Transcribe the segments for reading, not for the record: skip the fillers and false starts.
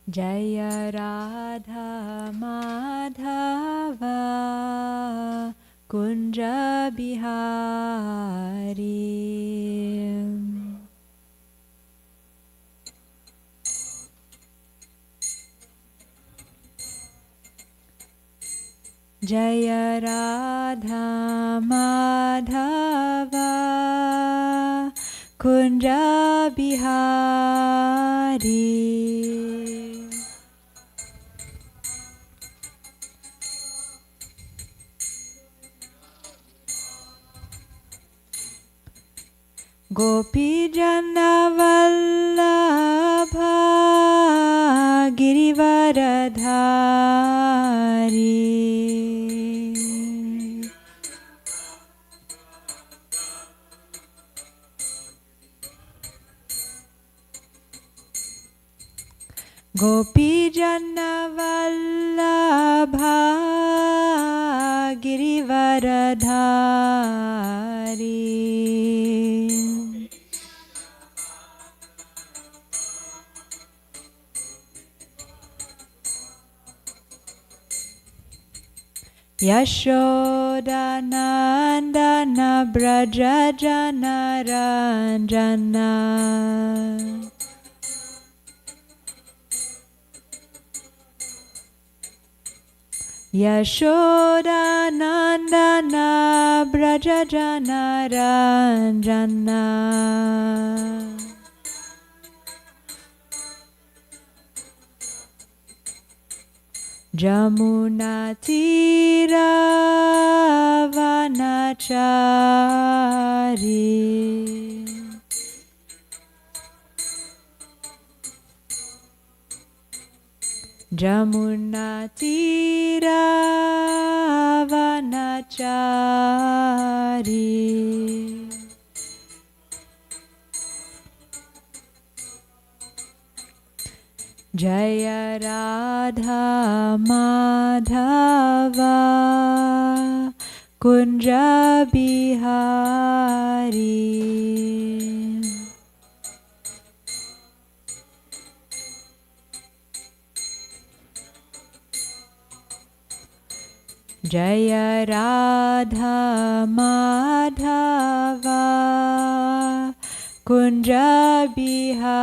Jaya Radha Madhava Kunja Bihari. Jaya Radha Madhava Kunja Bihari. Gopi Jana Vallabha Girivaradhari. Gopi Jana Vallabha Girivaradhari. Yashoda Nandana Braja Jana Ranjana. Yashoda Nandana Braja Jana Ranjana. Jamuna Tira Vanachari. Jamuna Tira Vanachari. Jaya Radha Madhava Kunja Bihari. Jaya Radha Madhava Kunja Bihari.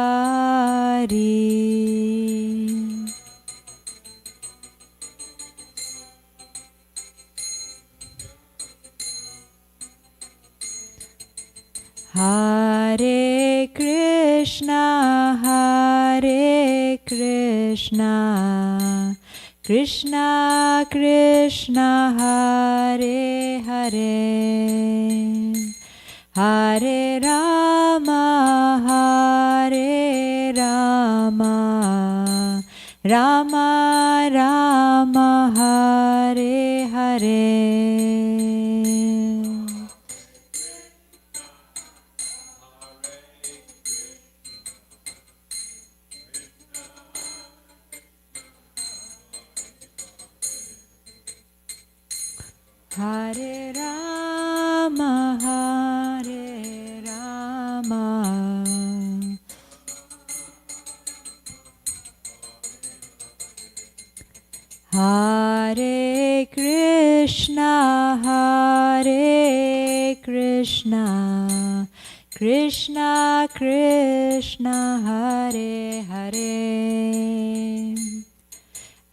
Hare Krishna, Hare Krishna, Krishna Krishna, Hare Hare, Hare Rama, Hare Rama, Rama Rama, Hare Hare. Hare Rama, Hare Rama, Hare Krishna, Hare Krishna, Krishna Krishna, Hare Hare,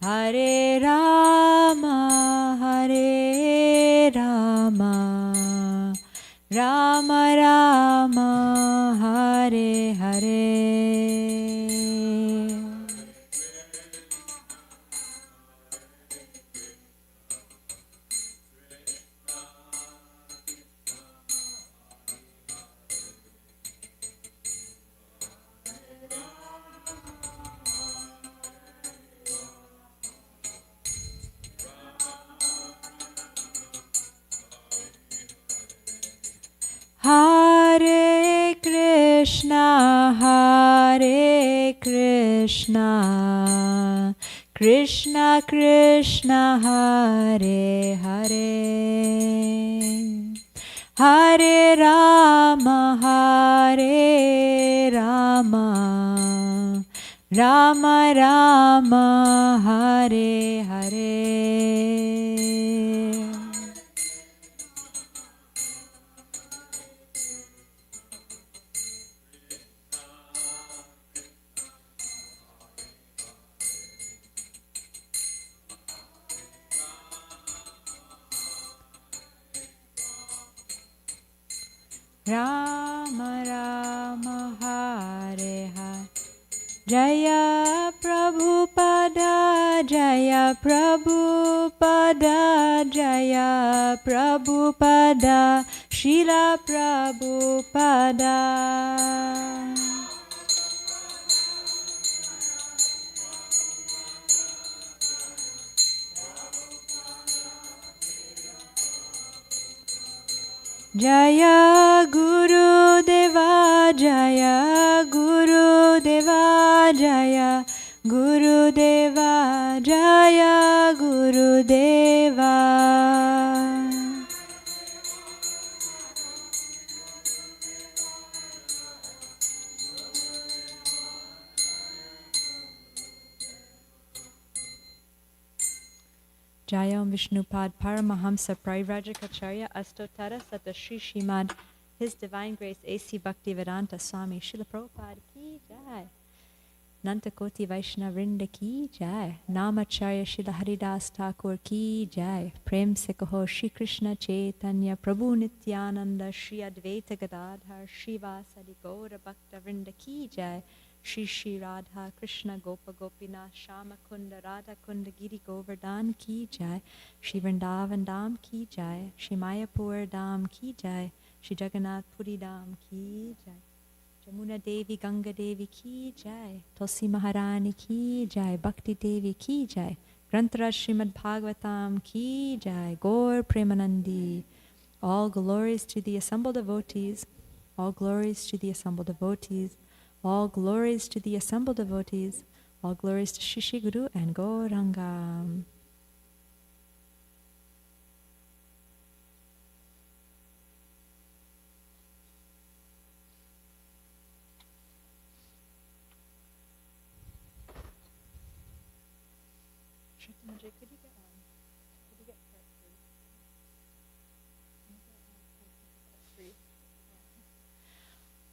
Hare Rama, Hare Rama, Rama Rama, Hare Hare. Hare Krishna, Hare Krishna, Krishna Krishna, Hare Hare, Hare Rama, Hare Rama, Rama Rama Hare Hare Rama Rama Hare Hare Jaya Prabhupada Jaya Prabhupada Jaya Prabhupada Srila Prabhupada Jaya Guru Deva Jaya Guru Deva Jaya Guru Deva Jaya Guru Deva Jayam Vishnupad Paramahamsa Parivrajacharya Astotara Sata Shri Shrimad His Divine Grace A.C. Bhaktivedanta Swami Srila Prabhupada Ki Jai Nantakoti Vaishnava Vrinda Ki Jai Namacharya Srila Haridas Thakur Ki Jai Prem Se Kaho Shri Krishna Chaitanya Prabhu Nityananda Shri Advaita Gadadhar Shri Vasadi Gaura Bhakta Vrinda Ki Jai Shri Shri Radha Krishna Gopa Gopinath Shama Kunda Radha Kunda Giri Govardhan Ki Jai Shri Vrindavan Dham Ki Jai Shri Mayapur Dham Ki Jai Shri Jagannath Puri Dham Ki Jai Jamuna Devi Ganga Devi Ki Jai Tulsi Maharani Ki Jai Bhakti Devi Ki Jai Grantaraj Srimad Bhagavatam Ki Jai Gaur Premanandi. All glories to the assembled devotees. All glories to the assembled devotees. All glories to the assembled devotees. All glories to Shri Guru and Gauranga.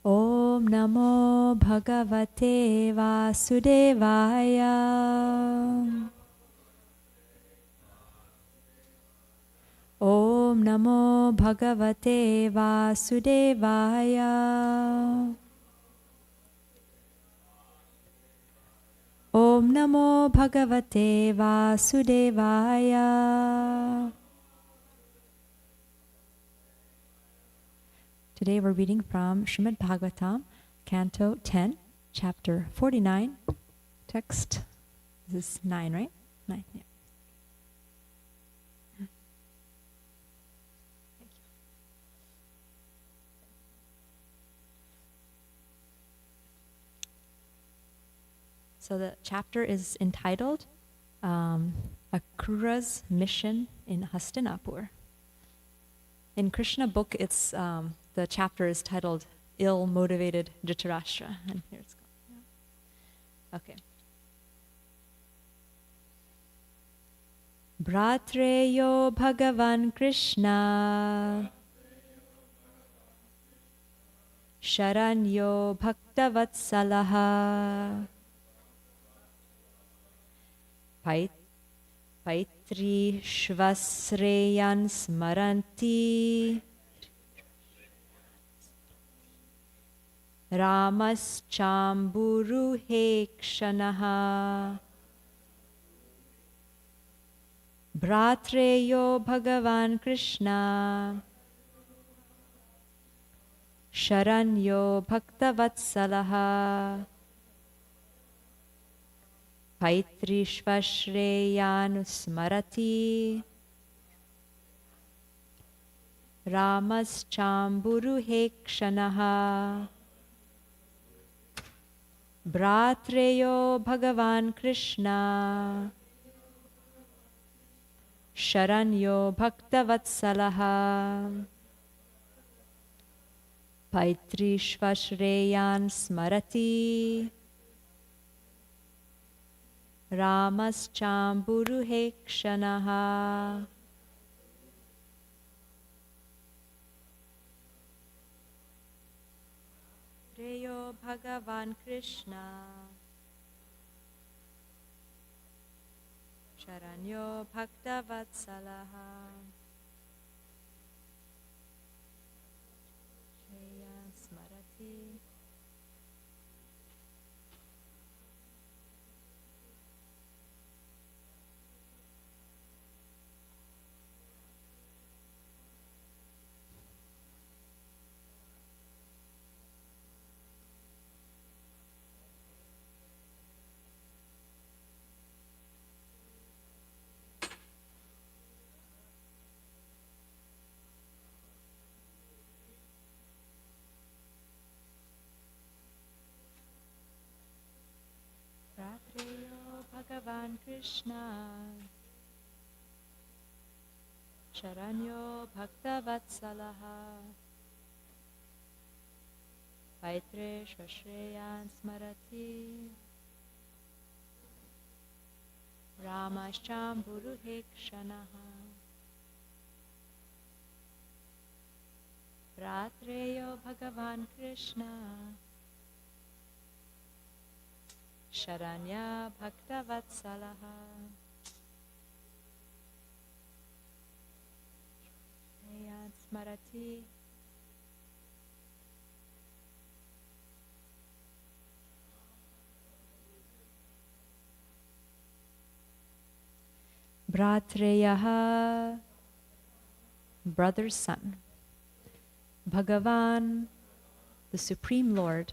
Om Namo Bhagavate Vasudevaya. Om Namo Bhagavate Vasudevaya. Om Namo Bhagavate Vasudevaya. Today we're reading from Srimad Bhagavatam, Canto 10, Chapter 49, text, this is 9, right? 9, yeah. Thank you. So the chapter is entitled Akrura's Mission in Hastinapur. In Krishna book, it's the chapter is titled Ill-Motivated Dhritarashtra. And here it's going. Yeah. Okay. Bhratreyo Bhagavan Krishna Sharanyo Bhaktavatsalaha Paitri Shvasreyan Smaranti Ramas Chamburu Hekshanaha Bhratreyo Bhagavan Krishna Sharanyo Bhaktavatsalaha Paitri Shvashreyanusmarati Ramas Chamburu Hekshanaha Bhratreyo Bhagavan Krishna Sharanyo Bhaktavatsalaha Paitri Shvashreyan Smarati Ramaschamburuhe Kshanaha. Reyo Bhagavan Krishna. Charanyo Bhakta Vatsalaha. Shreya Smarati. Ratreyo Bhagavan Krishna. Charanyo Bhakta Vatsalaha. Paitre Shashreyan Smarati. Ramasham Buruhe Kshanaha. Ratreyo Bhagavan Krishna. Sharanya Bhakta Vatsalaha. Shreyan Smarati. Bratreyaha, brother's son. Bhagavan, the Supreme Lord.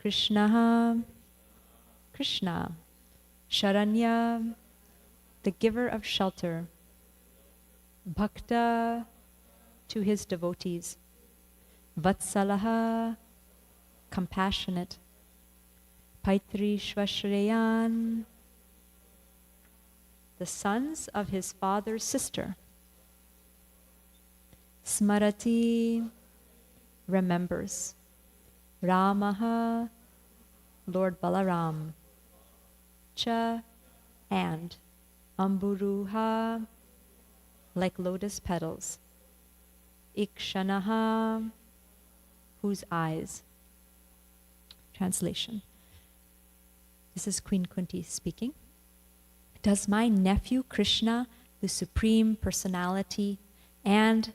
Krishnaha, Krishna. Sharanya, the giver of shelter. Bhakta, to his devotees. Vatsalaha, compassionate. Paitri Shvashreyan, the sons of his father's sister. Smarati, remembers. Ramaha, Lord Balaram. Cha, and. Amburuha, like lotus petals. Ikshanaha, whose eyes. Translation. This is Queen Kunti speaking. Does my nephew Krishna, the Supreme Personality, and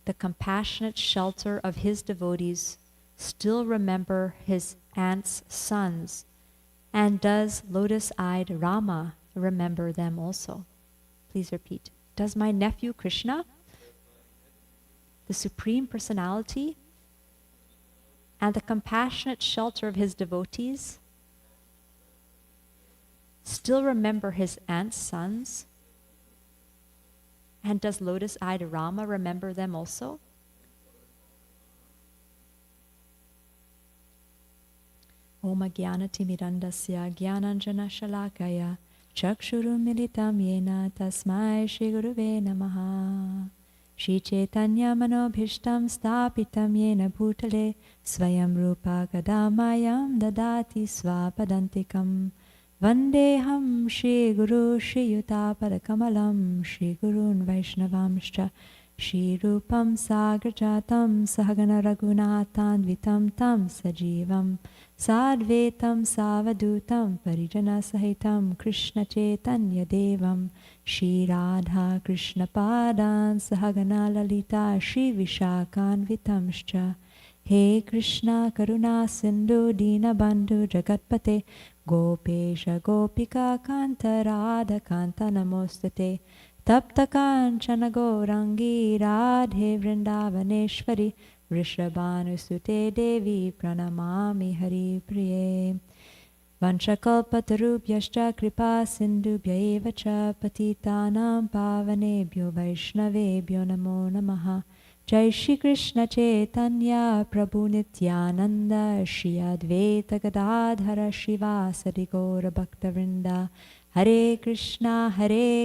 the compassionate shelter of his devotees, still remember his aunt's sons? And does lotus-eyed Rama remember them also? Please repeat. Does my nephew Krishna, the Supreme Personality, and the compassionate shelter of his devotees, still remember his aunt's sons? And does lotus-eyed Rama remember them also? Om Jnanatimirandasya Jnananjana Shalakaya Chakshurum Militam Yena Tasmai Shri Guruve Namaha. Shri Chaitanya Manobhishtam Stapitam Yena Bhutale Swayam Rupa Kadamayam Dadati Swapadantikam. Vandeham Shri Guru Shri Yutapad Shri Gurun Vaishnavamscha Shri Rupam Sagrajatam Sahagana Raghunathan Vitam Tam Sajivam Sadvetam Savadutam Parijana Sahitam Krishna Chaitanya Devam Shri Radha Krishna Padan Sahagana Lalita Shri Vishakan Vitamscha. He Krishna Karuna Sindhu Dina Bandhu Jagatpate Gopesha Gopika Kanta Radha Kanta Namostate Tapta Kanchana Gourangi Radhe Vrindavaneshwari Vrishabhanusute Devi Pranamami Hari Priye. Vanchakalpatarubhyascha kripa sindhubhya eva cha patitanam pavanebhyo vaishnavebhyo namo namaha. Jai Shri Krishna Chaitanya Prabhu Nityananda Shri Advaita Gadadhara Shivasari Gaura Bhakta Vrinda. Hare Krishna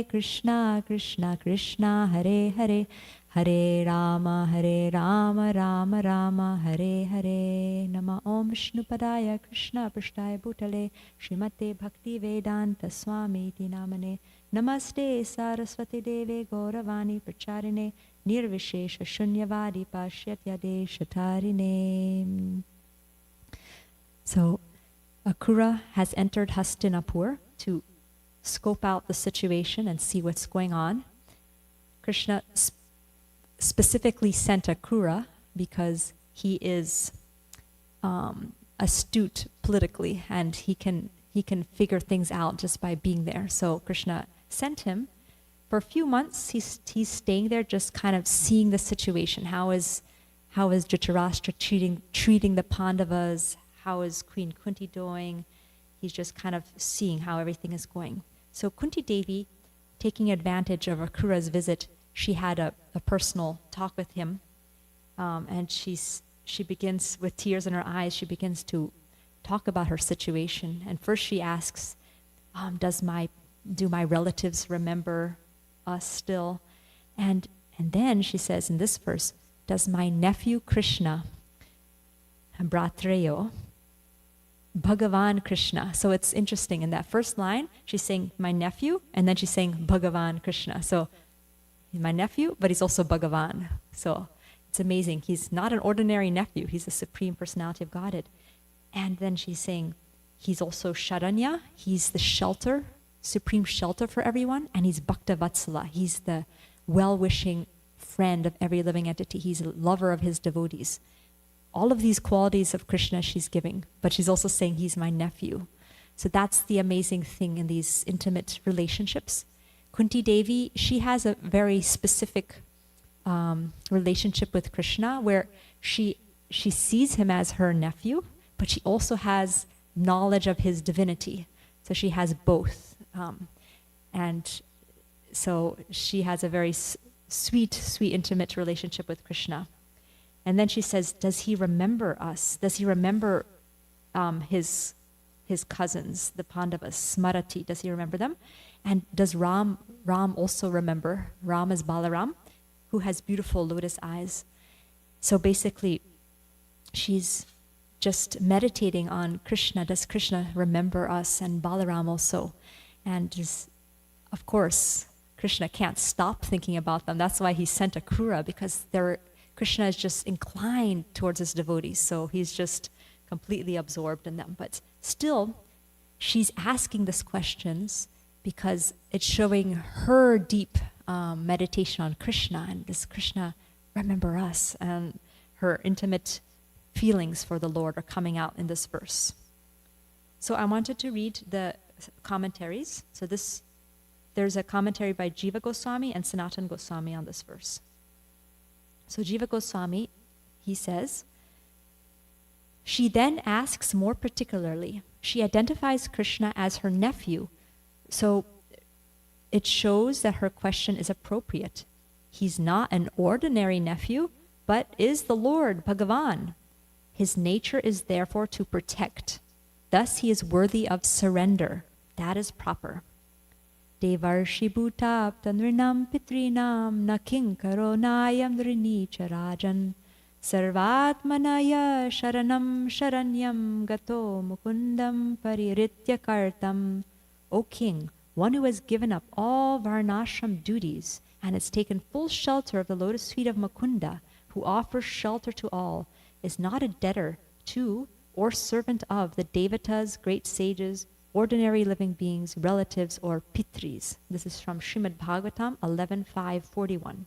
Krishna Krishna Hare Hare Hare Rama, Rama Rama, Hare Hare. Nama Om Vishnupadaya Krishna Prishtaya Bhutale Srimate Bhakti Vedanta Swami Iti Namane. Namaste Saraswati Deve Gauravani Pracharine Nirvishesha Shunyavadi Pashyatya Shatarine. So Akrura has entered Hastinapur to scope out the situation and see what's going on. Krishna specifically sent Akrura because he is astute politically, and he can figure things out just by being there. So Krishna sent him. For a few months, he's staying there, just kind of seeing the situation. How is Dhritarashtra treating the Pandavas? How is Queen Kunti doing? He's just kind of seeing how everything is going. So Kunti Devi, taking advantage of Akrura's visit, she had a personal talk with him, and she begins, with tears in her eyes, she begins to talk about her situation. And first she asks, do my relatives remember us still? And then she says in this verse, does my nephew Krishna, Bratreyo, Bhagavan Krishna. So it's interesting, in that first line, she's saying my nephew, and then she's saying Bhagavan Krishna. So he's my nephew, but he's also Bhagavan. So it's amazing. He's not an ordinary nephew. He's the Supreme Personality of Godhead. And then she's saying he's also Sharanya. He's the shelter, supreme shelter for everyone. And he's Bhakta Vatsala. He's the well-wishing friend of every living entity. He's a lover of his devotees. All of these qualities of Krishna she's giving, but she's also saying he's my nephew. So that's the amazing thing in these intimate relationships. Kunti Devi, she has a very specific relationship with Krishna, where she sees him as her nephew, but she also has knowledge of his divinity. So she has both. And so she has a very sweet, intimate relationship with Krishna. And then she says, does he remember us? Does he remember his cousins, the Pandavas, Smarati? Does he remember them? And does Ram also remember? Ram is Balaram, who has beautiful lotus eyes. So basically, she's just meditating on Krishna. Does Krishna remember us, and Balaram also? And of course, Krishna can't stop thinking about them. That's why he sent Akrura, because Krishna is just inclined towards his devotees, so he's just completely absorbed in them. But still, she's asking these questions because it's showing her deep meditation on Krishna, and does Krishna remember us? And her intimate feelings for the Lord are coming out in this verse. So I wanted to read the commentaries. So there's a commentary by Jiva Goswami and Sanatan Goswami on this verse. So Jiva Goswami, he says, she then asks more particularly. She identifies Krishna as her nephew, so it shows that her question is appropriate. He's not an ordinary nephew, but is the Lord, Bhagavan. His nature is therefore to protect. Thus he is worthy of surrender. That is proper. Devarshi bhutapta nrinam pitrinam na kinkaro nayam nrini charajan sarvatmanaya sharanam sharanyam gato mukundam pariritya kartam. O king, one who has given up all varnashram duties and has taken full shelter of the lotus feet of Mukunda, who offers shelter to all, is not a debtor to or servant of the devatas, great sages, ordinary living beings, relatives, or pitris. This is from Srimad Bhagavatam 11.5.41.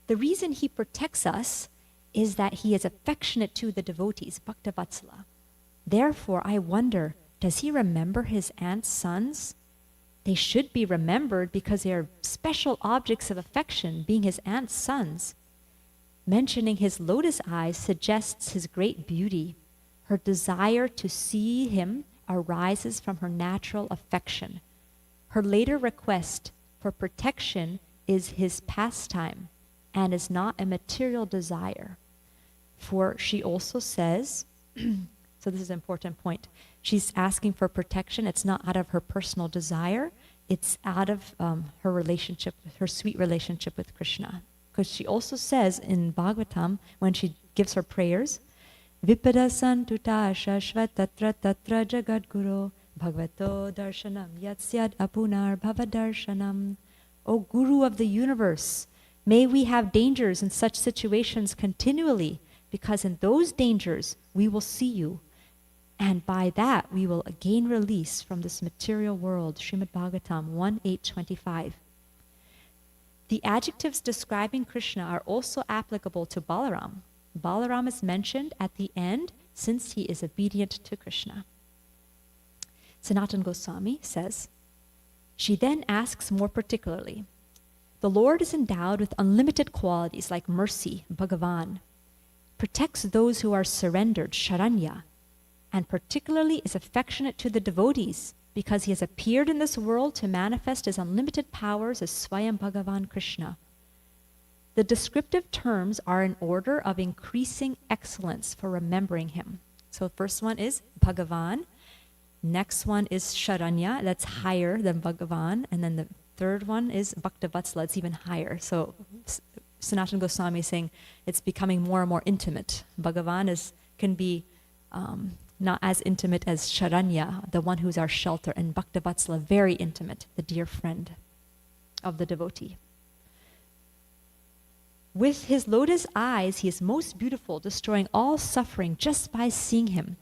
The reason he protects us is that he is affectionate to the devotees, Bhakta Vatsala. Therefore, I wonder, does he remember his aunt's sons? They should be remembered because they are special objects of affection, being his aunt's sons. Mentioning his lotus eyes suggests his great beauty. Her desire to see him arises from her natural affection. Her later request for protection is his pastime and is not a material desire. For she also says, so this is an important point, she's asking for protection. It's not out of her personal desire. it's out of her relationship, her sweet relationship with Krishna. Because she also says in Bhagavatam, when she gives her prayers, Vipadasan tuta shashvat tatra tatra jagadguru bhagavato darshanam yatsyad apunar bhavadarshanam. O Guru of the universe, may we have dangers in such situations continually, because in those dangers we will see you. And by that we will gain release from this material world. Srimad Bhagavatam 1:8-25. The adjectives describing Krishna are also applicable to Balaram. Balaram is mentioned at the end since he is obedient to Krishna. Sanatana Goswami says, she then asks more particularly, the Lord is endowed with unlimited qualities like mercy, Bhagavan, protects those who are surrendered, Sharanya, and particularly is affectionate to the devotees because he has appeared in this world to manifest his unlimited powers as Swayam Bhagavan Krishna. The descriptive terms are in order of increasing excellence for remembering him. So first one is Bhagavan. Next one is Sharanya, that's higher than Bhagavan. And then the third one is Bhaktavatsala, it's even higher. So Sanatana Goswami is saying it's becoming more and more intimate. Bhagavan can be not as intimate as Sharanya, the one who's our shelter, and Bhaktavatsala, very intimate, the dear friend of the devotee. With his lotus eyes, he is most beautiful, destroying all suffering just by seeing him.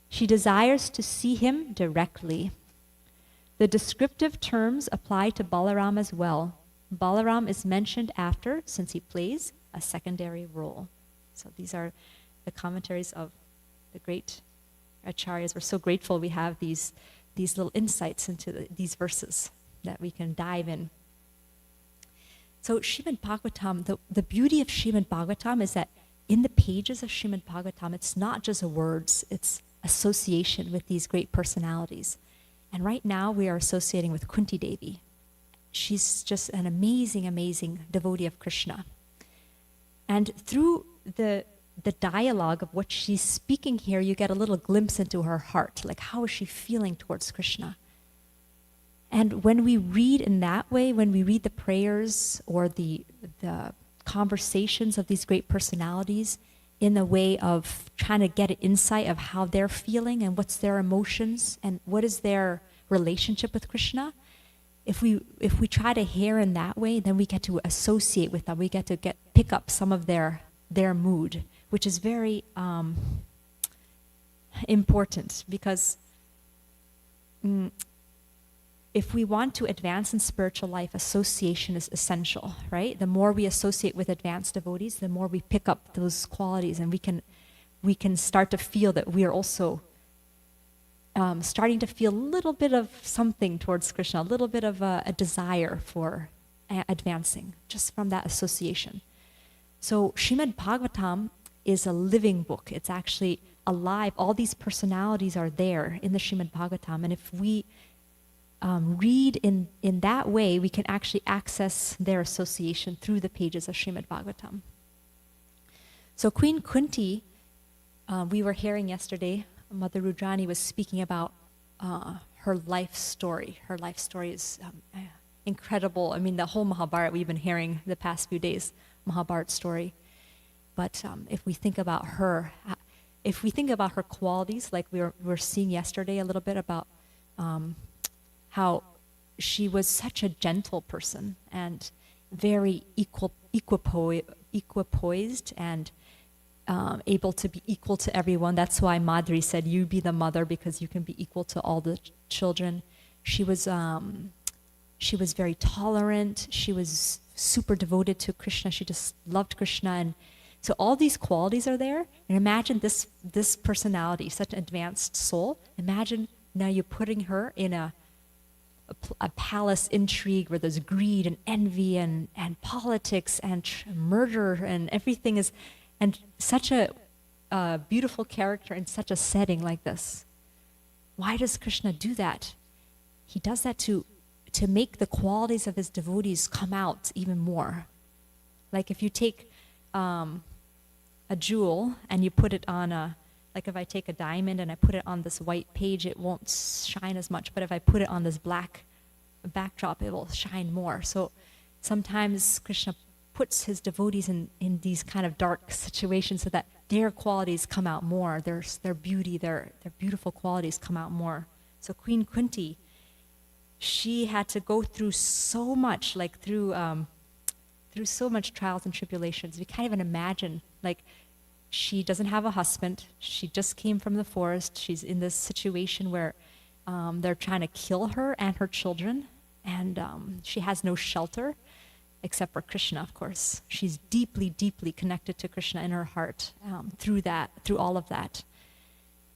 She desires to see him directly. The descriptive terms apply to Balaram as well. Balaram is mentioned after, since he plays a secondary role. So these are the commentaries of the great acharyas. We're so grateful we have these little insights into these verses that we can dive in. So Srimad Bhagavatam, the beauty of Srimad Bhagavatam is that in the pages of Srimad Bhagavatam, it's not just words, it's association with these great personalities. And right now we are associating with Kunti Devi. She's just an amazing, amazing devotee of Krishna. And through the dialogue of what she's speaking here, you get a little glimpse into her heart, like how is she feeling towards Krishna? And when we read in that way, when we read the prayers or the conversations of these great personalities in the way of trying to get an insight of how they're feeling and what's their emotions and what is their relationship with Krishna, if we try to hear in that way, then we get to associate with them. We get to pick up some of their mood, which is very important because if we want to advance in spiritual life, association is essential, right? The more we associate with advanced devotees, the more we pick up those qualities, and we can start to feel that we are also starting to feel a little bit of something towards Krishna, a little bit of a desire for advancing, just from that association. So Srimad Bhagavatam is a living book. It's actually alive. All these personalities are there in the Srimad Bhagavatam, and if we read in that way, we can actually access their association through the pages of Srimad Bhagavatam. So Queen Kunti, we were hearing yesterday, Mother Rudrani was speaking about her life story. Her life story is incredible. I mean, the whole Mahabharata we've been hearing the past few days, Mahabharata story. But if we think about her qualities, like we were seeing yesterday a little bit about how she was such a gentle person and very equipoised and able to be equal to everyone. That's why Madhuri said, you be the mother because you can be equal to all the children. She was very tolerant. She was super devoted to Krishna. She just loved Krishna. And so all these qualities are there. And imagine this personality, such an advanced soul. Imagine now you're putting her in a palace intrigue where there's greed and envy and politics and murder and everything is, and such a beautiful character in such a setting like this. Why does Krishna do that? He does that to make the qualities of his devotees come out even more. Like if you take a jewel and you put it on like if I take a diamond and I put it on this white page, it won't shine as much. But if I put it on this black backdrop, it will shine more. So sometimes Krishna puts his devotees in these kind of dark situations so that their qualities come out more, their beauty, their beautiful qualities come out more. So Queen Kunti, she had to go through so much, like through so much trials and tribulations. We can't even imagine. Like, she doesn't have a husband. She just came from the forest. She's in this situation where they're trying to kill her and her children, and she has no shelter except for Krishna, of course. She's deeply, deeply connected to Krishna in her heart through all of that.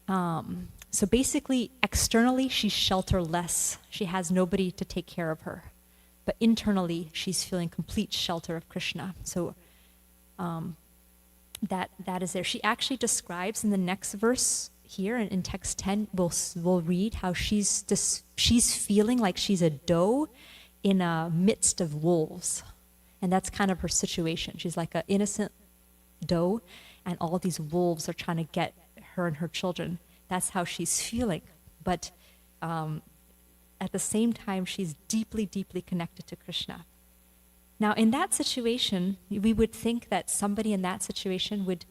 So basically, externally, she's shelterless. She has nobody to take care of her. But internally, she's feeling complete shelter of Krishna. So that is there. She actually describes in the next verse here in text 10, we'll read how she's feeling like she's a doe in a midst of wolves. And that's kind of her situation. She's like an innocent doe, and all these wolves are trying to get her and her children. That's how she's feeling. But at the same time, she's deeply, deeply connected to Krishna. Now, in that situation, we would think that somebody in that situation would,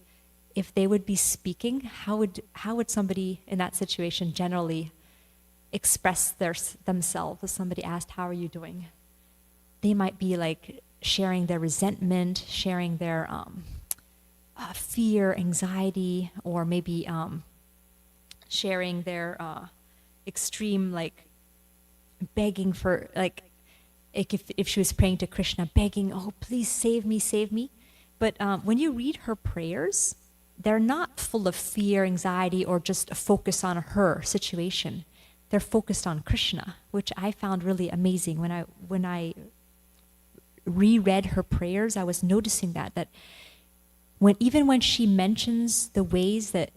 if they would be speaking, how would somebody in that situation generally express themselves? If somebody asked, "How are you doing?" They might be like sharing their resentment, sharing their fear, anxiety, or maybe sharing their extreme, like, begging for, like if she was praying to Krishna, begging, "Oh, please save me, save me." But when you read her prayers, they're not full of fear, anxiety, or just a focus on her situation. They're focused on Krishna, which I found really amazing. When I reread her prayers, I was noticing that even when she mentions the ways that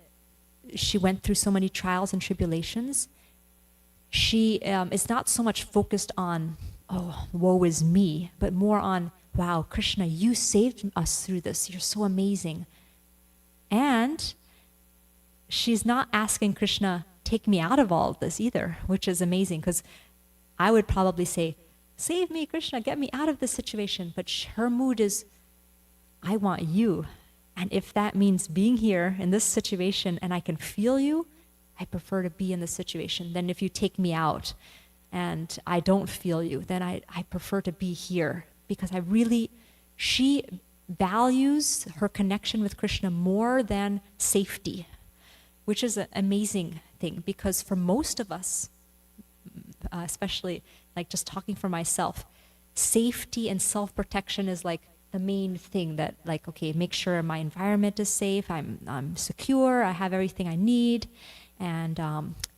she went through so many trials and tribulations, she is not so much focused on, "Oh, woe is me," but more on, "Wow, Krishna, you saved us through this. You're so amazing." And she's not asking Krishna, "Take me out of all of this," either, which is amazing, because I would probably say, "Save me, Krishna, get me out of this situation." But her mood is, "I want you. And if that means being here in this situation and I can feel you, I prefer to be in this situation than if you take me out and I don't feel you, then I prefer to be here." Because she values her connection with Krishna more than safety, which is an amazing thing, because for most of us, especially like just talking for myself, safety and self-protection is like the main thing that, like, okay, make sure my environment is safe, I'm secure, I have everything I need, and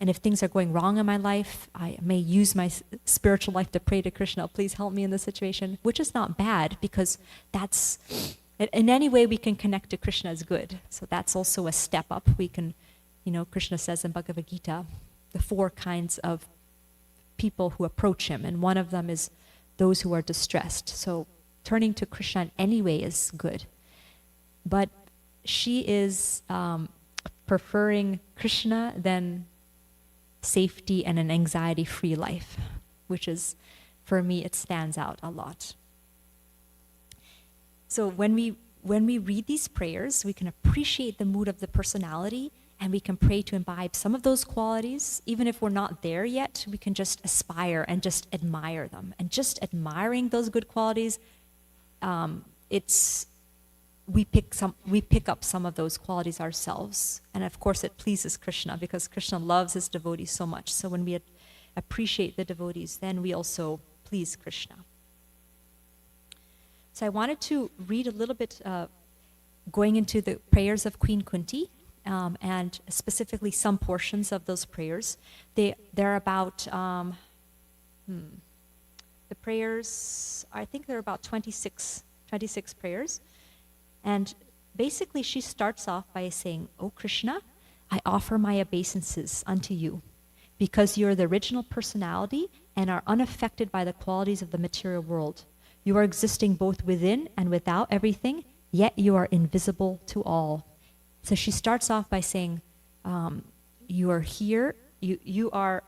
if things are going wrong in my life, I may use my spiritual life to pray to Krishna, "Please help me in this situation," which is not bad, because that's, in any way we can connect to Krishna is good. So that's also a step up. We can, Krishna says in Bhagavad Gita, the 4 kinds of people who approach him, and one of them is those who are distressed. So turning to Krishna in any way is good. But she is preferring Krishna than safety and an anxiety-free life, which is, for me, it stands out a lot. So when we read these prayers, we can appreciate the mood of the personality, and we can pray to imbibe some of those qualities. Even if we're not there yet, we can just aspire and just admire them. And just admiring those good qualities, we pick up some of those qualities ourselves. And of course it pleases Krishna, because Krishna loves his devotees so much. So when we appreciate the devotees, then we also please Krishna. So I wanted to read a little bit, going into the prayers of Queen Kunti, and specifically some portions of those prayers. They're about, the prayers, I think they're about 26 prayers. And basically she starts off by saying, "O Krishna, I offer my obeisances unto you, because you are the original personality and are unaffected by the qualities of the material world. You are existing both within and without everything, yet you are invisible to all." So she starts off by saying, you are here, you are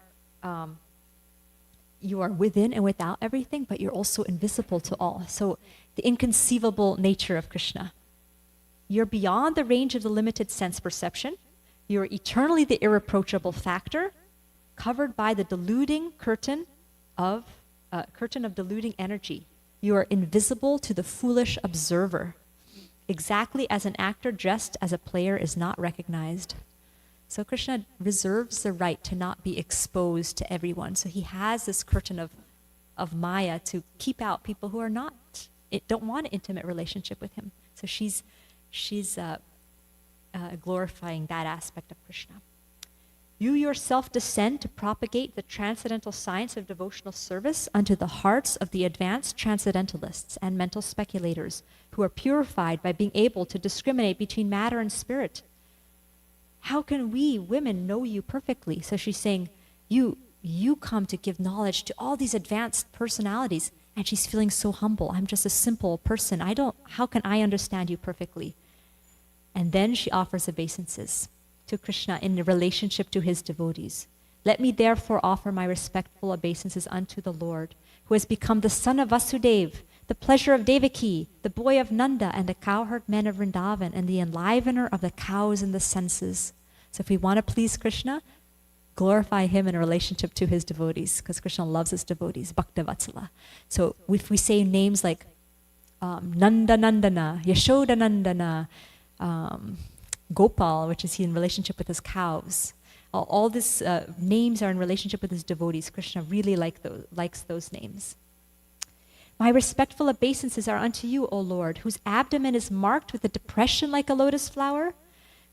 you are within and without everything, but you're also invisible to all. So the inconceivable nature of Krishna. You're beyond the range of the limited sense perception. You're eternally the irreproachable factor, covered by the deluding curtain of deluding energy. You are invisible to the foolish observer, exactly as an actor dressed as a player is not recognized. So Krishna reserves the right to not be exposed to everyone. So he has this curtain of Maya to keep out people who are don't want an intimate relationship with him. So she's glorifying that aspect of Krishna. You yourself descend to propagate the transcendental science of devotional service unto the hearts of the advanced transcendentalists and mental speculators who are purified by being able to discriminate between matter and spirit. How can we women know you perfectly? So she's saying, you come to give knowledge to all these advanced personalities, and she's feeling so humble. I'm just a simple person. How can I understand you perfectly? And then she offers obeisances to Krishna in relationship to his devotees. Let me therefore offer my respectful obeisances unto the Lord, who has become the son of Vasudeva, the pleasure of Devaki, the boy of Nanda, and the cowherd men of Vrindavan, and the enlivener of the cows and the senses. So if we want to please Krishna, glorify him in a relationship to his devotees, because Krishna loves his devotees, Bhakta Vatsala. So if we say names like Nanda Nandana, Yashoda Nandana, Gopal, which is he in relationship with his cows, all these names are in relationship with his devotees. Krishna really likes those names. My respectful obeisances are unto you, O Lord, whose abdomen is marked with a depression like a lotus flower,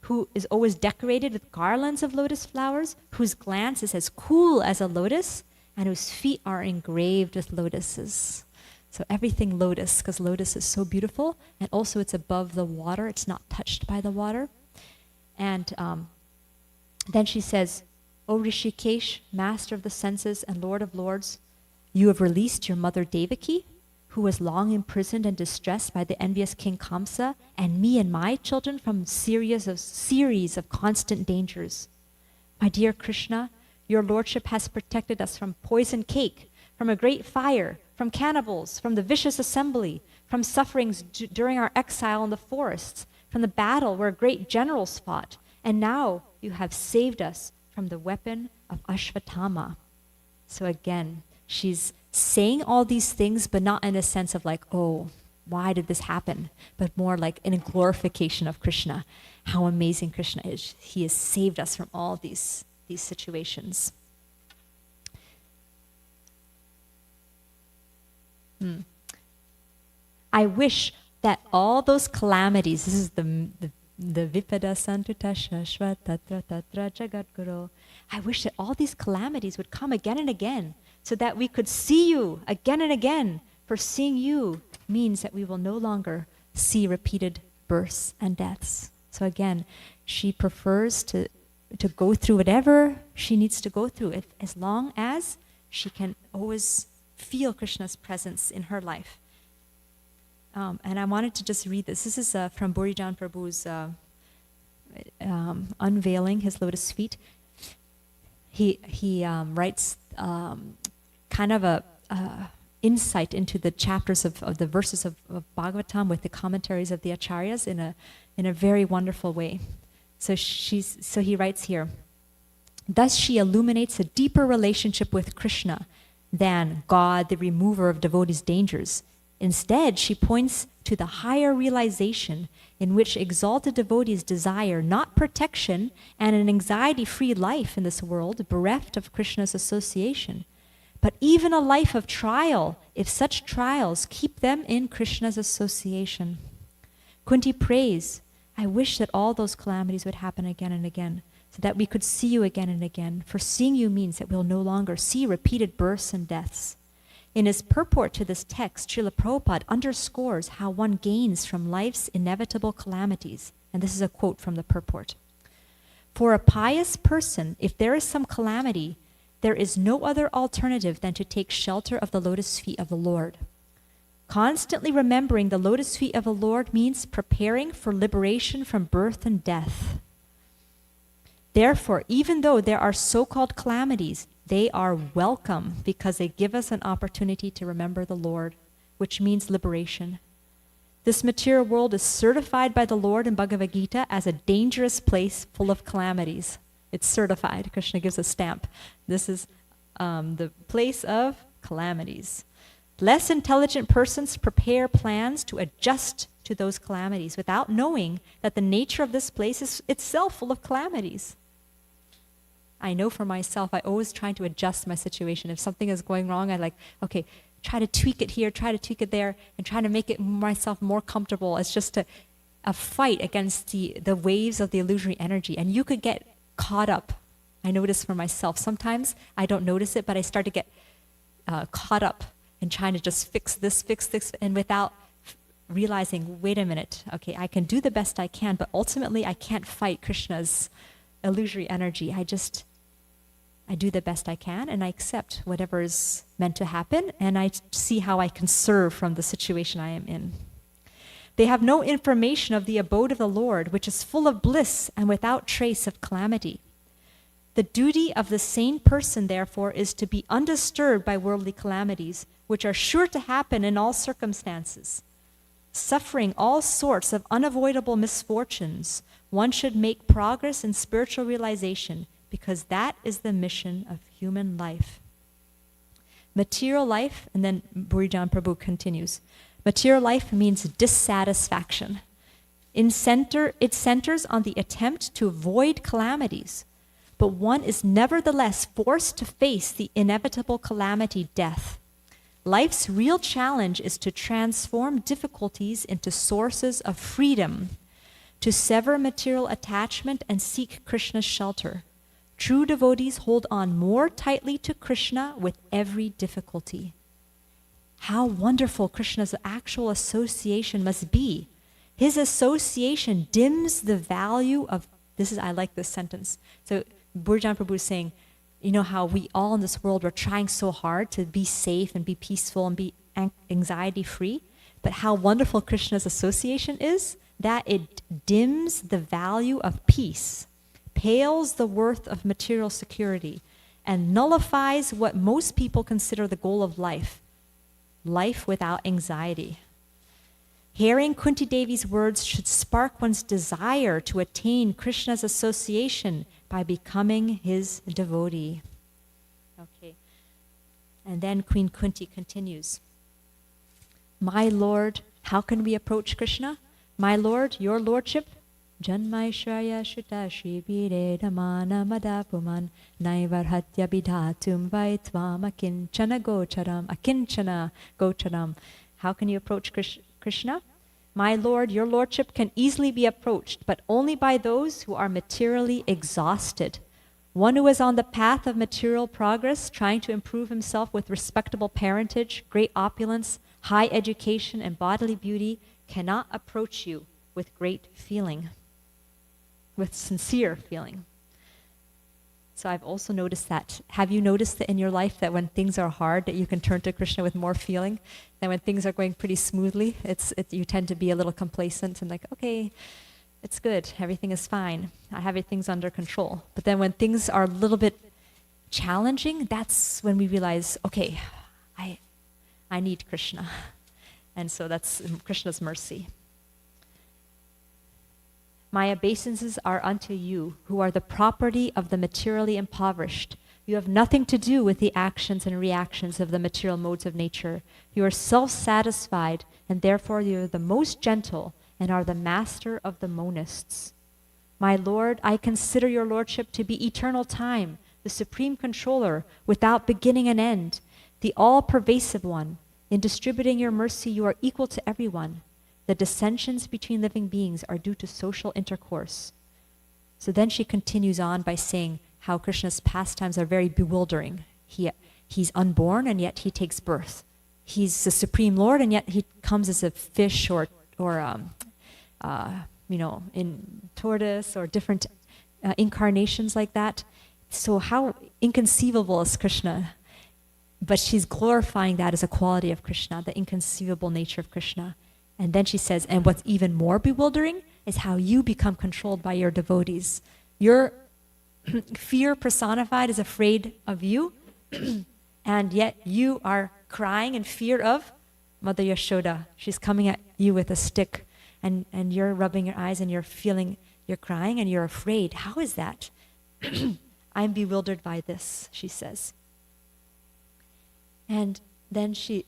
who is always decorated with garlands of lotus flowers, whose glance is as cool as a lotus, and whose feet are engraved with lotuses. So everything lotus, because lotus is so beautiful, and also it's above the water, it's not touched by the water. And then she says, O Rishikesh, master of the senses and lord of lords, you have released your mother Devaki, who was long imprisoned and distressed by the envious King Kamsa, and me and my children from series of constant dangers. My dear Krishna, your lordship has protected us from poison cake, from a great fire, from cannibals, from the vicious assembly, from sufferings during our exile in the forests, from the battle where great generals fought, and now you have saved us from the weapon of Ashvatthama. So again, she's saying all these things, but not in a sense of like, oh, why did this happen? But more like in a glorification of Krishna. How amazing Krishna is. He has saved us from all these situations. I wish that all those calamities, this is the Vipada Santuta Shashva Tatra Tatra Jagadguru. I wish that all these calamities would come again and again, so that we could see you again and again. For seeing you means that we will no longer see repeated births and deaths. So again, she prefers to go through whatever she needs to go through, as long as she can always feel Krishna's presence in her life. And I wanted to just read this. This is from Burijan Prabhu's unveiling his lotus feet. He writes kind of a insight into the chapters of the verses of Bhagavatam with the commentaries of the acharyas in a very wonderful way. So he writes here, thus she illuminates a deeper relationship with Krishna than God, the remover of devotees' dangers. Instead, she points to the higher realization in which exalted devotees desire not protection and an anxiety-free life in this world, bereft of Krishna's association, but even a life of trial, if such trials keep them in Krishna's association. Kunti prays, I wish that all those calamities would happen again and again, so that we could see you again and again, for seeing you means that we'll no longer see repeated births and deaths. In his purport to this text, Srila Prabhupada underscores how one gains from life's inevitable calamities. And this is a quote from the purport. For a pious person, if there is some calamity, there is no other alternative than to take shelter of the lotus feet of the Lord. Constantly remembering the lotus feet of the Lord means preparing for liberation from birth and death. Therefore, even though there are so-called calamities, They are welcome because they give us an opportunity to remember the Lord, which means liberation. This material world is certified by the Lord in Bhagavad Gita as a dangerous place full of calamities. It's certified. Krishna gives a stamp. This is the place of calamities. Less intelligent persons prepare plans to adjust to those calamities without knowing that the nature of this place is itself full of calamities. I know for myself, I always try to adjust my situation. If something is going wrong, I okay, try to tweak it here, try to tweak it there, and try to make it myself more comfortable. It's just a fight against the waves of the illusory energy. And you could get caught up. I notice for myself. Sometimes I don't notice it, but I start to get caught up in trying to just fix this, and without realizing, wait a minute, okay, I can do the best I can, but ultimately I can't fight Krishna's illusory energy. I do the best I can, and I accept whatever is meant to happen, and I see how I can serve from the situation I am in. They have no information of the abode of the Lord, which is full of bliss and without trace of calamity. The duty of the sane person, therefore, is to be undisturbed by worldly calamities, which are sure to happen in all circumstances. Suffering all sorts of unavoidable misfortunes, one should make progress in spiritual realization, because that is the mission of human life. Material life, and then Burijan Prabhu continues, material life means dissatisfaction. It centers on the attempt to avoid calamities, but one is nevertheless forced to face the inevitable calamity, death. Life's real challenge is to transform difficulties into sources of freedom, to sever material attachment and seek Krishna's shelter. True devotees hold on more tightly to Krishna with every difficulty. How wonderful Krishna's actual association must be. His association dims the value of, I like this sentence. So Burijan Prabhu is saying, you know how we all in this world are trying so hard to be safe and be peaceful and be anxiety-free, but how wonderful Krishna's association is, that it dims the value of peace, pales the worth of material security, and nullifies what most people consider the goal of life, life without anxiety. Hearing Kunti Devi's words should spark one's desire to attain Krishna's association by becoming his devotee. Okay. And then Queen Kunti continues. My Lord, how can we approach Krishna? My Lord, your Lordship, Janmaishwarya Shuta Shri Vire Dhamana Madapuman Naivarhatya Bidhatum Vaitvam Akinchana Gocharam. How can you approach Krishna? My Lord, your Lordship can easily be approached, but only by those who are materially exhausted. One who is on the path of material progress, trying to improve himself with respectable parentage, great opulence, high education, and bodily beauty, cannot approach you with great feeling, with sincere feeling. So I've also noticed that. Have you noticed that in your life that when things are hard, that you can turn to Krishna with more feeling? And when things are going pretty smoothly, you tend to be a little complacent and like, okay, it's good, everything is fine, I have things under control. But then when things are a little bit challenging, that's when we realize, okay, I need Krishna. And so that's Krishna's mercy. My obeisances are unto you, who are the property of the materially impoverished. You have nothing to do with the actions and reactions of the material modes of nature. You are self-satisfied, and therefore you are the most gentle and are the master of the monists. My Lord, I consider your Lordship to be eternal time, the supreme controller, without beginning and end, the all-pervasive one. In distributing your mercy, you are equal to everyone. The dissensions between living beings are due to social intercourse. So then she continues on by saying how Krishna's pastimes are very bewildering. He's unborn, and yet he takes birth. He's the Supreme Lord, and yet he comes as a fish or in tortoise or different incarnations like that. So how inconceivable is Krishna? But she's glorifying that as a quality of Krishna, the inconceivable nature of Krishna. And then she says, and what's even more bewildering is how you become controlled by your devotees. Your fear personified is afraid of you, And yet you are crying in fear of Mother Yashoda. She's coming at you with a stick, and you're rubbing your eyes and you're feeling, you're crying and you're afraid. How is that? I'm bewildered by this, she says. And then she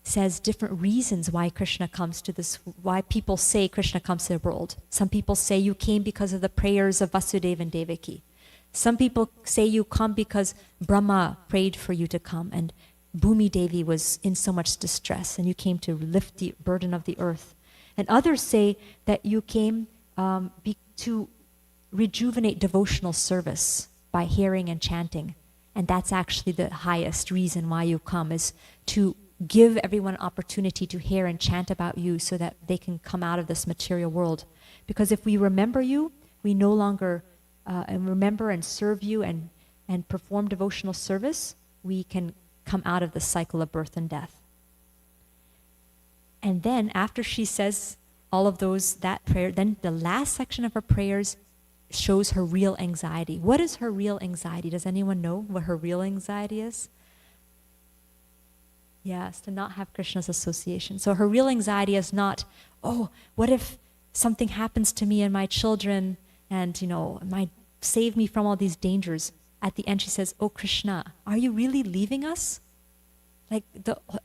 says different reasons why Krishna comes to this, why people say Krishna comes to the world. Some people say you came because of the prayers of Vasudeva and Devaki. Some people say you come because Brahma prayed for you to come, and Bhumi Devi was in so much distress, and you came to lift the burden of the earth. And others say that you came to rejuvenate devotional service by hearing and chanting. And that's actually the highest reason why you come, is to give everyone an opportunity to hear and chant about you so that they can come out of this material world. Because if we remember you, we no longer remember and serve you and perform devotional service, we can come out of the cycle of birth and death. And then after she says all of that prayer, then the last section of her prayers shows her real anxiety. What is her real anxiety? Does anyone know what her real anxiety is? Yes, to not have Krishna's association. So her real anxiety is not, oh, what if something happens to me and my children, and save me from all these dangers. At the end she says, oh Krishna, are you really leaving us? Like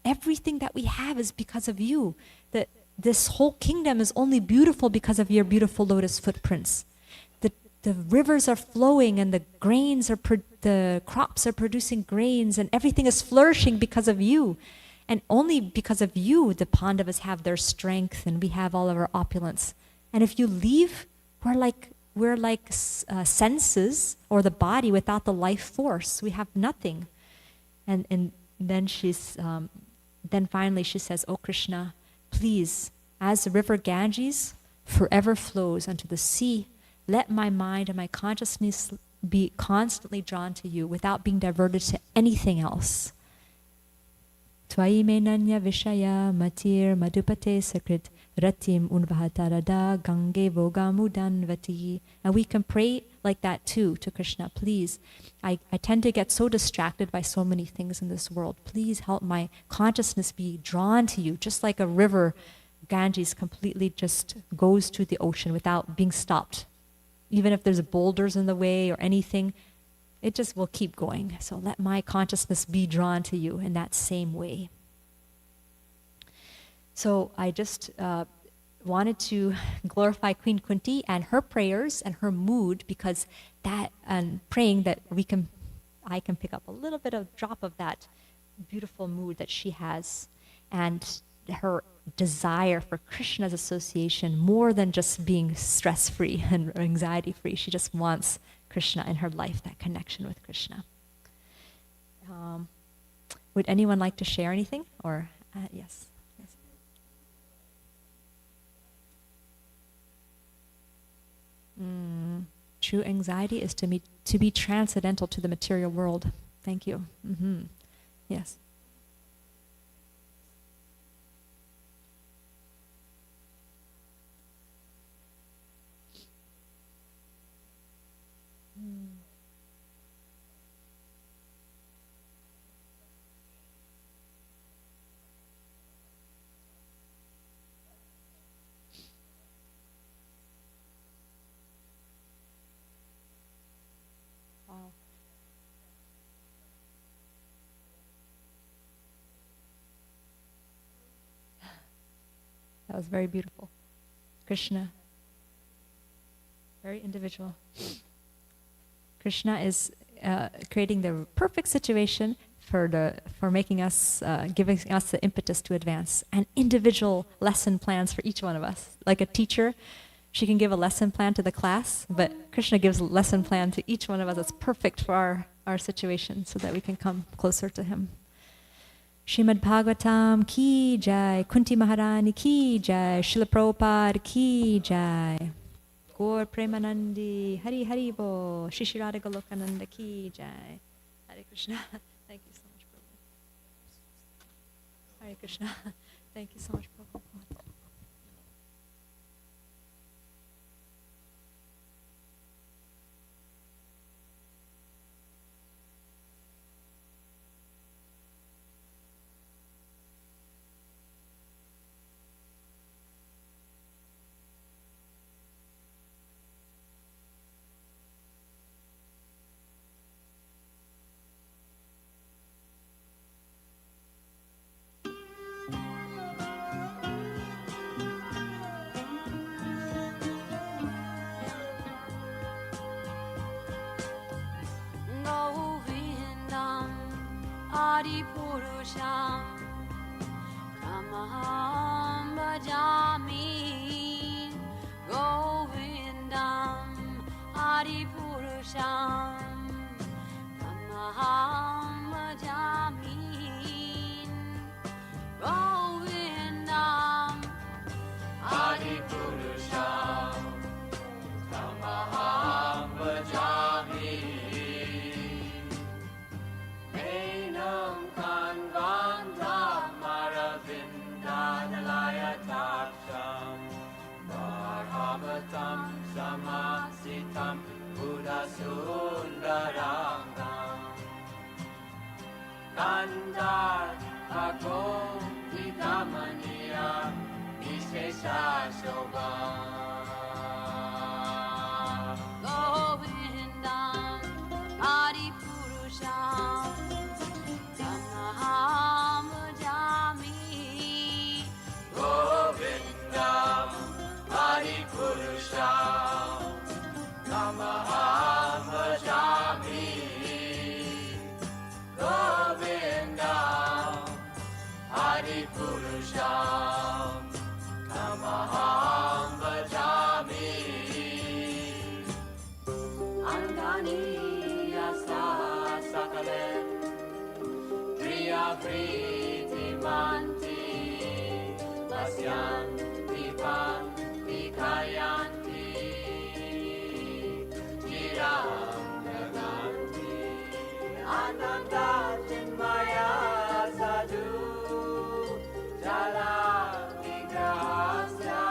everything that we have is because of you. That this whole kingdom is only beautiful because of your beautiful lotus footprints. The rivers are flowing, and the crops are producing grains, and everything is flourishing because of you. And only because of you, the Pandavas have their strength, and we have all of our opulence. And if you leave, we're like senses, or the body without the life force. We have nothing. And then then finally she says, oh Krishna, please, as the river Ganges forever flows unto the sea, let my mind and my consciousness be constantly drawn to you without being diverted to anything else. Tvayi me nanya vishaya matir madhupate sakrit ratim unvahatarada gange vogamudan vati. And we can pray like that too to Krishna. Please, I tend to get so distracted by so many things in this world. Please help my consciousness be drawn to you, just like a river Ganges completely just goes to the ocean without being stopped. Even if there's boulders in the way or anything, it just will keep going. So let my consciousness be drawn to you in that same way. So I just wanted to glorify Queen Kunti and her prayers and her mood, because that, and praying that I can pick up a little bit of drop of that beautiful mood that she has, and her desire for Krishna's association more than just being stress-free and anxiety-free. She just wants Krishna in her life, that connection with Krishna. Would anyone like to share anything? Or yes. True anxiety is to be transcendental to the material world. Thank you. Yes. Wow. That was very beautiful. Krishna, very individual. Krishna is creating the perfect situation for making us, giving us the impetus to advance, and individual lesson plans for each one of us. Like a teacher, she can give a lesson plan to the class, but Krishna gives a lesson plan to each one of us that's perfect for our situation, so that we can come closer to him. Srimad Bhagavatam ki jai, Kunti Maharani ki jai, Srila Prabhupada ki jai, Gaur Premanandi, Hari Hari Bo, Shri Radha Golokananda ki jai. Hare Krishna. Thank you so much, Prabhupada. Hare Krishna. Thank you so much, Prabhupada. Adipurusham Tamaham Bhajami Govindam Adipurusham Tamaham Bhajami Govindam Adipurusham Tamaham Bhajami Menam Kanvandam Maravindanalayataptam Bharavatam Samasitam Buddhasundarangam Kandar Agom Vidamaniyam Vishesha Shobham Govindam Adipurusham Tamaham Bhajami Govindam Adipurusham Tamaham Bhajami Govindam Adipurusham Tamaham Bhajami Angani Yasa Sakalen Priya Priti Manti Vasyanti Panti Kayanti Jiram Naganti Ananda Chinmaya Sadhu Jala Vigrahasya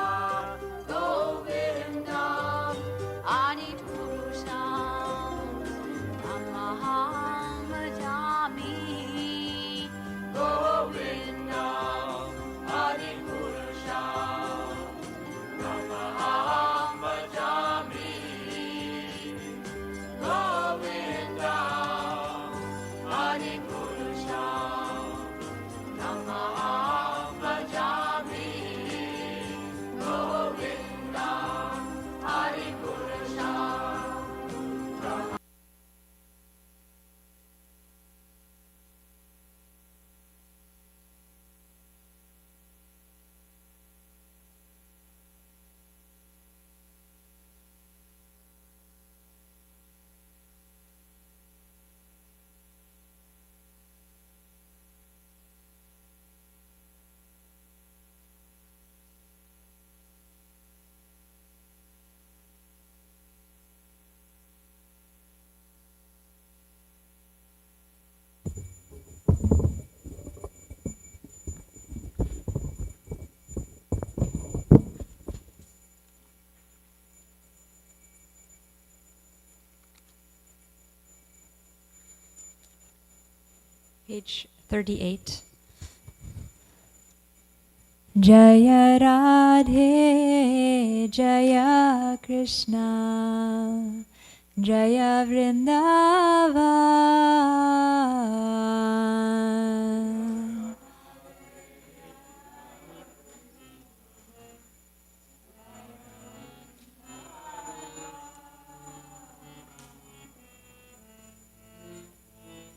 Govindam Adipurusham Tamaham Bhajami Govindam Adipurusham Tamaham Bhajami Govindam Adipurusham Tamaham Bhajami Govindam Adipurusham Page 38. Jaya Radhe, Jaya Krishna, Jaya Vrindavan.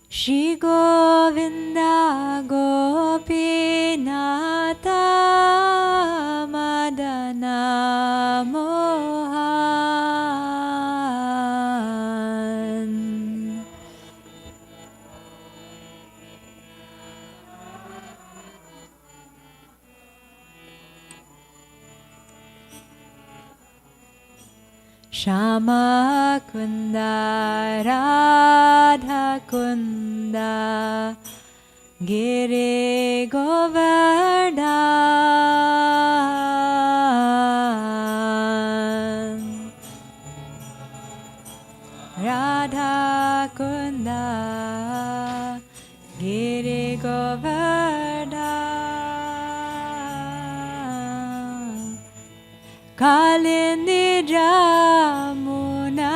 Shri Govinda Gopinatha Madana Mohan Shama Kunda Radha Kunda Giri Govardhan Radha Kunda Giri Govardhan Kalindi Jamuna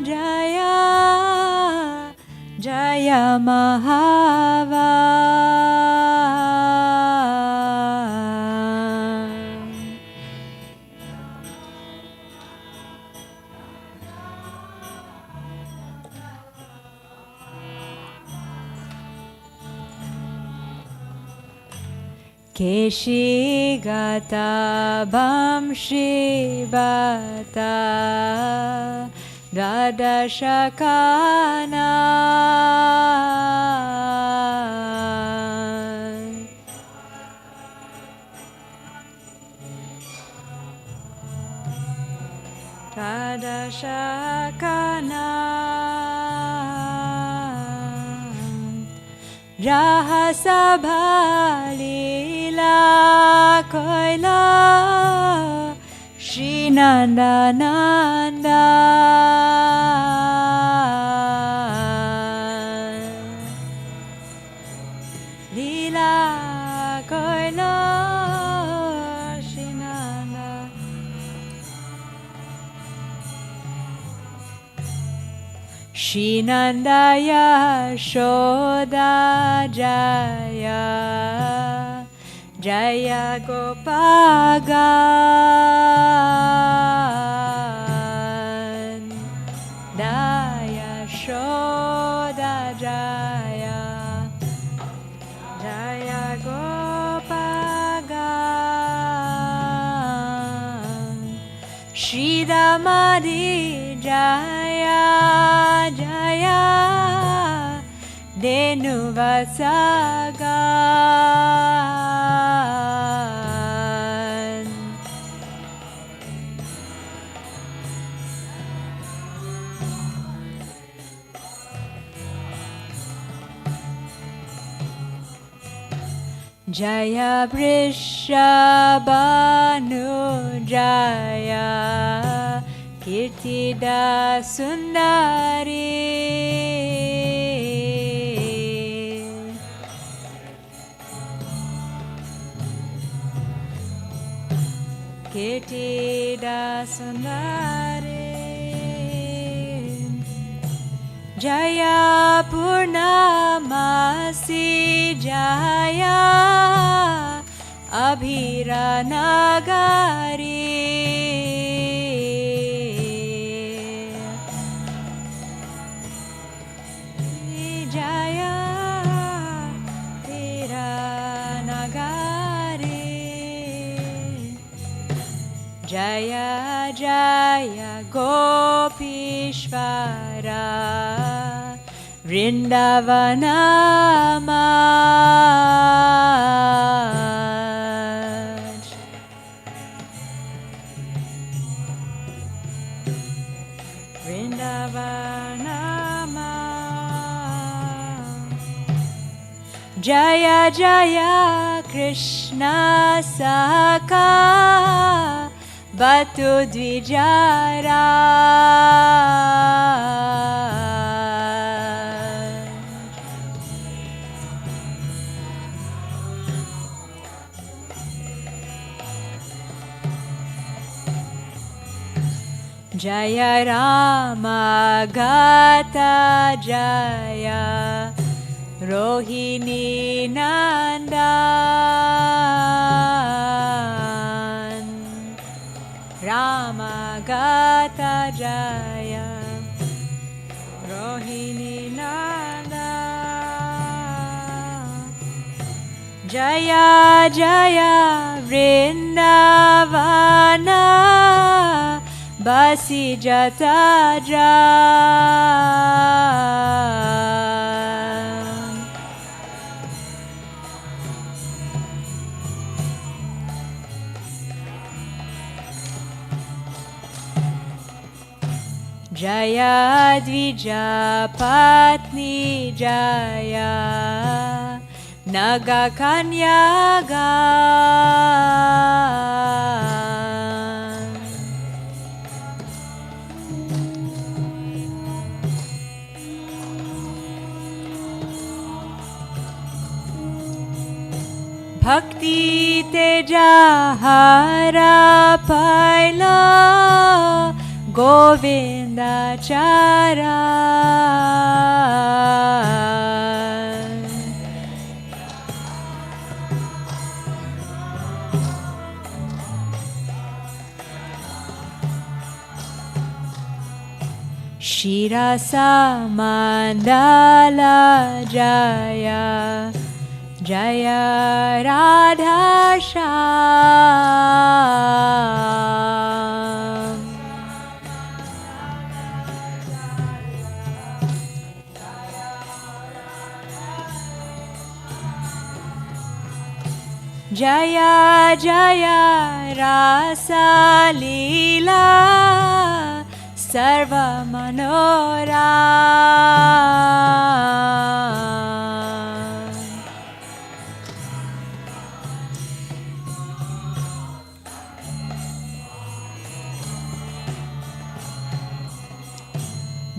Jaya Jaya Mahavan Keshigata Bamshibata Dwadashakana Rahasabhalila Koila Srinanda Nanda Lila Koila Srinanda Shinandaya Shoda Jaya Jaya Gopagan Daya Shoda Jaya Jaya Gopagan Shri Damadi Jaya Jaya Denu Vasagan Jaya Vrishabhanu Jaya Kirtida Sundari Kirtida Sundari Jaya Purnamasi Jaya Abhira Nagari Jaya Abhira Nagari Jaya Jaya Gopishvara Vrindavanamaj Vrindavanamaj Jaya Jaya Krishna Saka Batu Dvijara Jaya Rama Gata Jaya Rohini Nandan Rama Gata Jaya Rohini Nandan Jaya Jaya Vrindavana Basi Jataja Jaya Dvija Patni Jaya Naga Kanyaga Bhakti Teja Hara Paila Govinda Chara Shirasa Mandala Jaya Jaya Radha Shyam. Jaya Jaya Rasa Leela Sarva Manoram.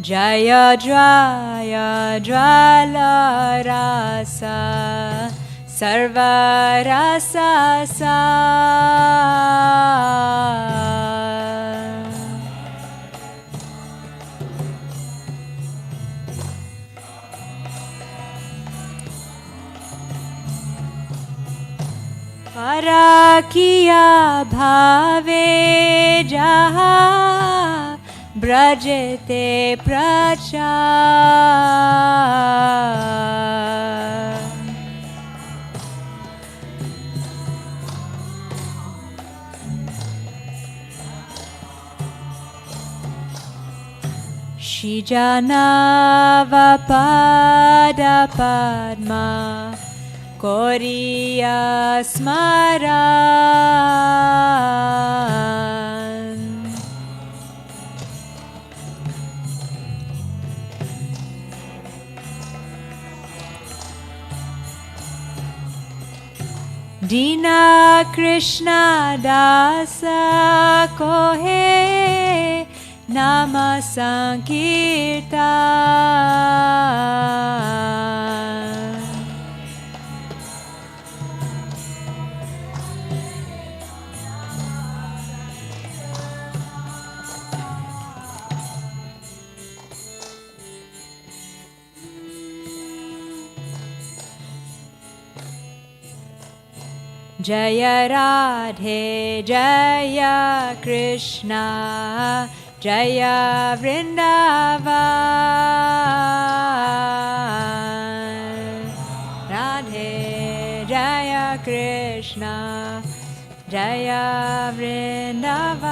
Jaya Jaya Jwala Rasa Sarva Rasa Sa. Parakiya bhave jaha brajete prachar. Shijanava pada padma Koriya Smaran. Dina Krishna Dasa Kohe Nama Sankirtan. Jaya Radhe Jaya Krishna Jaya Vrindavan. Radhe Jaya Krishna Jaya Vrindavan.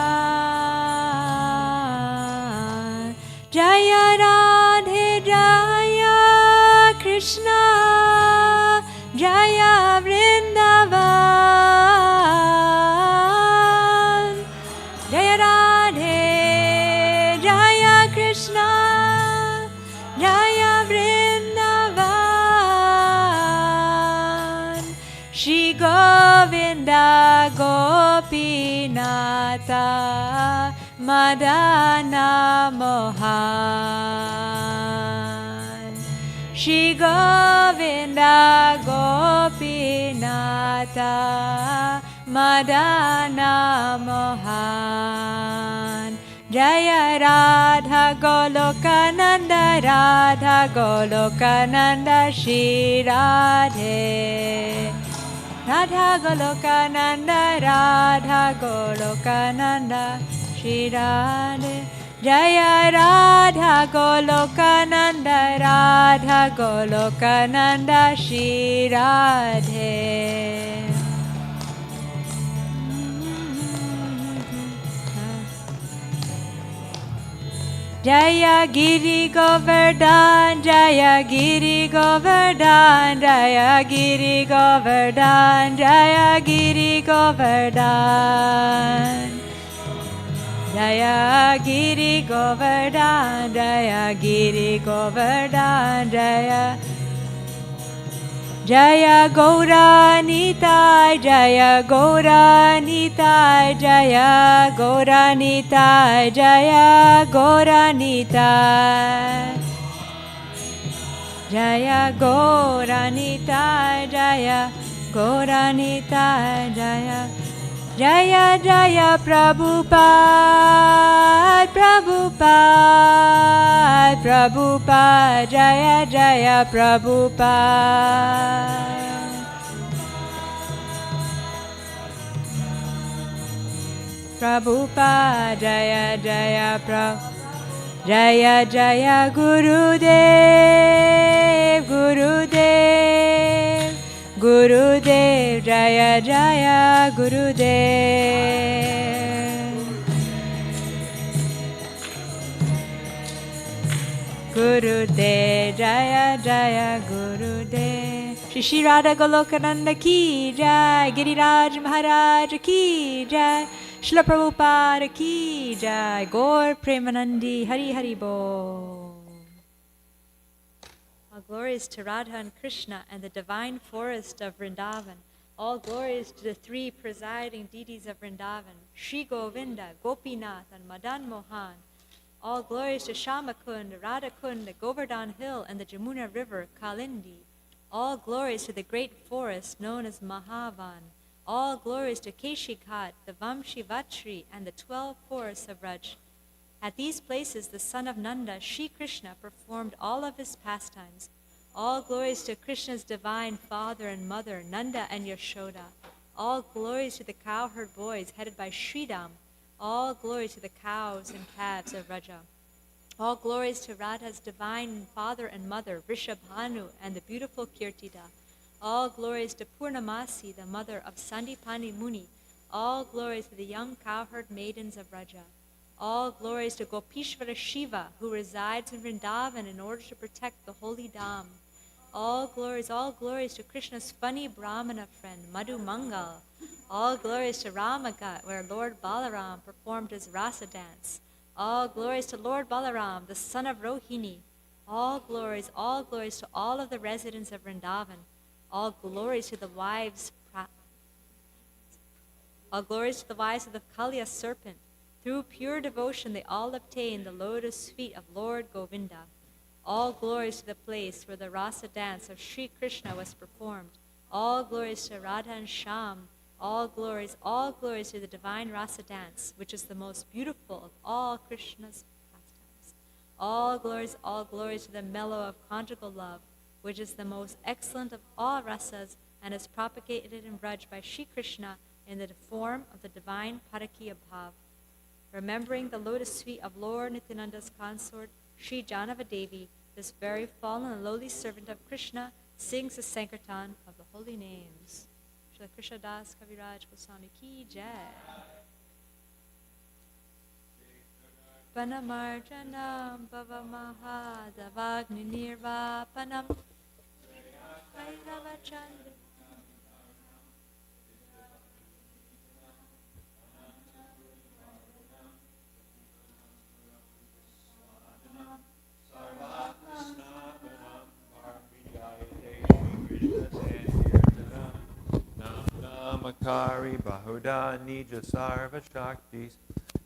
Jaya Radhe Jaya Krishna Jaya Vrindavan. Jaya Radhe Jaya Krishna Jaya Vrindavan. Shri Govinda Gopinata Madana Mohan. Shri Govinda Gopinata Madana Mohan. Jaya Radha Golokananda Radha Golokananda Shri Radhe. Radha Golokananda Radha Golokananda Shri Radhe. Jaya Radha Golokananda Radha Golokananda Shri Radhe. Jaya Giri Govardhan Jaya Giri Govardhan Jaya Giri Govardhan Jaya Giri Govardhan. Jaya Giri Govardhan Jaya Giri Govardhan Jaya Jaya Gauranitai Jaya Gauranitai Jaya Gauranitai Jaya Gauranitai Jaya Gauranitai Jaya Gauranitai Jaya Jaya Jaya Prabhupada Prabhupada Prabhupada Jaya Jaya Prabhupada. Prabhupada Jaya Jaya Prabhupada. Jaya Jaya Gurudev Gurudev Gurudev Jaya Jaya Gurudev. Gurudev Jaya Jaya Gurudev. Shri Shri Radha Golokananda ki jai, Giriraj Maharaj ki jai, Srila Prabhupada ki jai, Gaur Premanandi Hari Hari Bol. All glories to Radha and Krishna and the divine forest of Vrindavan. All glories to the three presiding deities of Vrindavan, Shri Govinda, Gopinath, and Madan Mohan. All glories to Shamakund, Radhakund, Govardhan Hill, and the Jamuna River, Kalindi. All glories to the great forest known as Mahavan. All glories to Keshikhat, the Vamshivatri, and the 12 forests of Raj. At these places, the son of Nanda, Shri Krishna, performed all of his pastimes. All glories to Krishna's divine father and mother, Nanda and Yashoda. All glories to the cowherd boys headed by Sridham. All glories to the cows and calves of Raja. All glories to Radha's divine father and mother, Rishabhanu, and the beautiful Kirtida. All glories to Purnamasi, the mother of Sandipani Muni. All glories to the young cowherd maidens of Raja. All glories to Gopishvara Shiva, who resides in Vrindavan in order to protect the holy Dham. All glories to Krishna's funny Brahmana friend, Madhu Mangal. All glories to Ramagat, where Lord Balaram performed his rasa dance. All glories to Lord Balaram, the son of Rohini. All glories to all of the residents of Vrindavan. All glories to the wives of the Kaliya serpent. Through pure devotion, they all obtain the lotus feet of Lord Govinda. All glories to the place where the rasa dance of Sri Krishna was performed. All glories to Radha and Shyam. All glories to the divine rasa dance, which is the most beautiful of all Krishna's pastimes. All glories to the mellow of conjugal love, which is the most excellent of all rasas and is propagated in Braj by Sri Krishna in the form of the divine Parakiya Bhav. Remembering the lotus feet of Lord Nityananda's consort, Sri Janava Devi, this very fallen and lowly servant of Krishna, sings the Sankirtan of the holy names. Shri Krishna Das Kaviraj Goswami Ki Jai. Panamarjanam Bhavamahadavagni Nirvapanam Vaidavachandra. Namakari Bahuda Nija Sarva Shaktis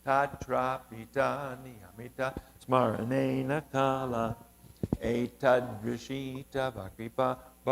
Tatrapita Niyamita Smaranena Kala Etad Rishita Vakripa